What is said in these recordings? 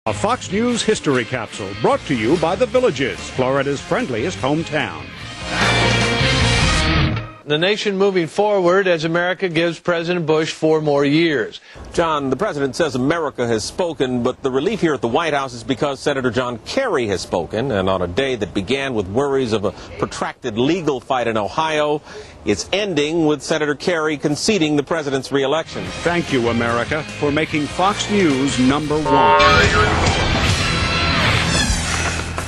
A Fox News history capsule brought to you by The Villages, Florida's friendliest hometown. The nation moving forward as America gives President Bush 4 more years. John, the president says America has spoken, but the relief here at the White House is because Senator John Kerry has spoken. And on a day that began with worries of a protracted legal fight in Ohio, it's ending with Senator Kerry conceding the president's re-election. Thank you, America, for making Fox News #1.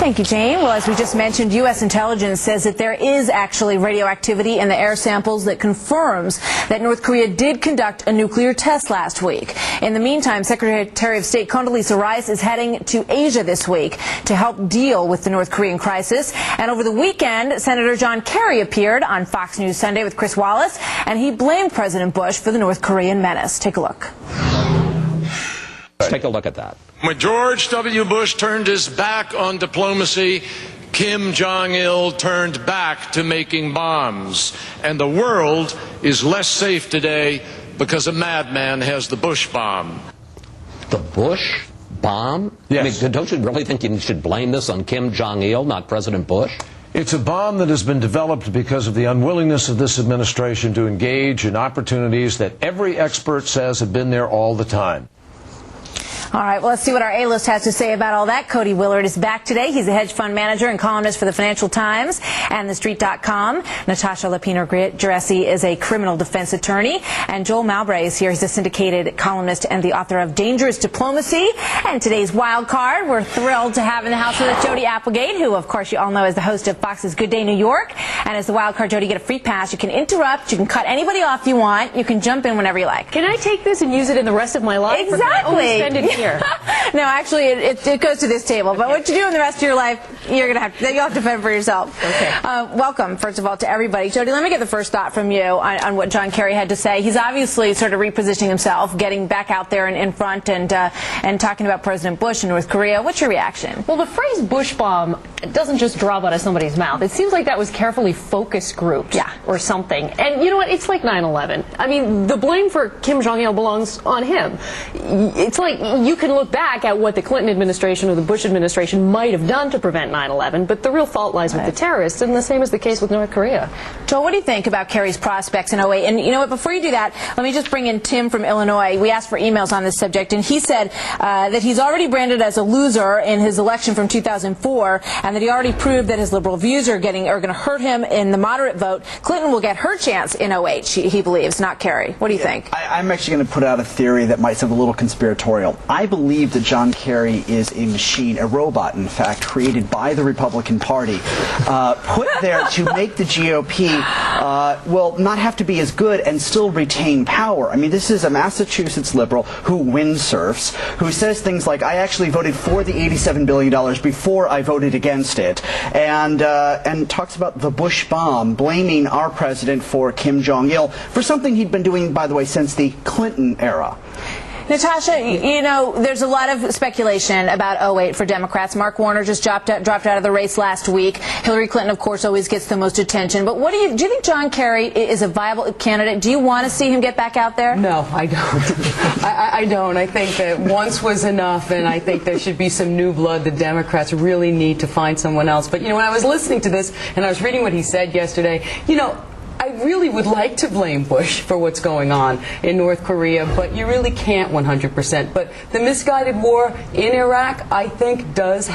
Thank you, Jane. Well, as we just mentioned, U.S. intelligence says that there is actually radioactivity in the air samples that confirms that North Korea did conduct a nuclear test last week. In the meantime, Secretary of State Condoleezza Rice is heading to Asia this week to help deal with the North Korean crisis. And over the weekend, Senator John Kerry appeared on Fox News Sunday with Chris Wallace, and he blamed President Bush for the North Korean menace. Take a look. Take a look at that. When George W. Bush turned his back on diplomacy, Kim Jong-il turned back to making bombs. And the world is less safe today because a madman has the Bush bomb. The Bush bomb? Yes. I mean, don't you really think you should blame this on Kim Jong-il, not President Bush? It's a bomb that has been developed because of the unwillingness of this administration to engage in opportunities that every expert says have been there all the time. All right, well, let's see what our A-list has to say about all that. Cody Willard is back today. He's a hedge fund manager and columnist for the Financial Times and TheStreet.com. Natasha Lapino-Geresi is a criminal defense attorney. And Joel Mowbray is here. He's a syndicated columnist and the author of Dangerous Diplomacy. And today's wild card, we're thrilled to have in the house with us Jody Applegate, who, of course, you all know is the host of Fox's Good Day New York. And as the wild card, Jody, you get a free pass. You can interrupt. You can cut anybody off you want. You can jump in whenever you like. Can I take this and use it in the rest of my life? Exactly. Or can I only spend it here? No, actually, it goes to this table. But what you do in the rest of your life, you'll have to fend for yourself. Okay. Welcome, first of all, to everybody. Jody, let me get the first thought from you on what John Kerry had to say. He's obviously sort of repositioning himself, getting back out there in front and talking about President Bush and North Korea. What's your reaction? Well, the phrase Bush bomb doesn't just drop out of somebody's mouth. It seems like that was carefully focus grouped or something. And you know what? It's like 9/11. I mean, the blame for Kim Jong-il belongs on him. It's like you can look back at what the Clinton administration or the Bush administration might have done to prevent 9/11, but the real fault lies with the terrorists, and the same is the case with North Korea. Joel, what do you think about Kerry's prospects in 08? And you know what, before you do that, let me just bring in Tim from Illinois. We asked for emails on this subject, and he said that he's already branded as a loser in his election from 2004, and that he already proved that his liberal views are going to hurt him in the moderate vote. Clinton will get her chance in 08, he believes, not Kerry. What do you think? I'm actually going to put out a theory that might sound a little conspiratorial. I believe that John Kerry is a machine, a robot, in fact, created by the Republican Party, put there to make the GOP, well, not have to be as good and still retain power. I mean, this is a Massachusetts liberal who windsurfs, who says things like, I actually voted for the $87 billion before I voted against it, and talks about the Bush bomb, blaming our president for Kim Jong-il for something he'd been doing, by the way, since the Clinton era. Natasha, you know, there's a lot of speculation about 08 for Democrats. Mark Warner just dropped out of the race last week. Hillary Clinton, of course, always gets the most attention. But do you think John Kerry is a viable candidate? Do you want to see him get back out there? No, I don't. I don't. I think that once was enough, and I think there should be some new blood. The Democrats really need to find someone else. But, you know, when I was listening to this and I was reading what he said yesterday, you know, I really would like to blame Bush for what's going on in North Korea, but you really can't 100%. But the misguided war in Iraq, I think, does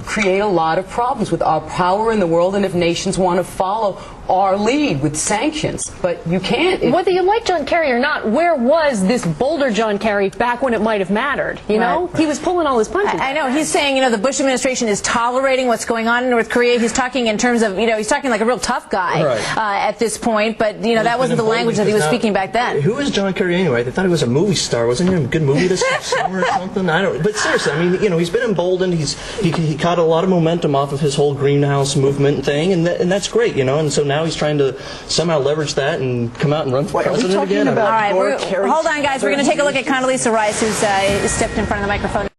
create a lot of problems with our power in the world, and if nations want to follow our lead with sanctions. But you can't. Whether you like John Kerry or not, where was this bolder John Kerry back when it might have mattered? You know? He was pulling all his punches. I know. He's saying, you know, the Bush administration is tolerating what's going on in North Korea. He's talking in terms of, you know, he's talking like a real tough guy at this point. But, you know, that wasn't the language that he was speaking back then. Who is John Kerry anyway? They thought he was a movie star. Wasn't he in a good movie this summer or something? I don't. But seriously, I mean, you know, he's been emboldened. He caught a lot of momentum off of his whole greenhouse movement thing, and that's great, you know. And so now he's trying to somehow leverage that and come out and run for president again. All right, hold on, guys. We're going to take a look at Condoleezza Rice, who's stepped in front of the microphone.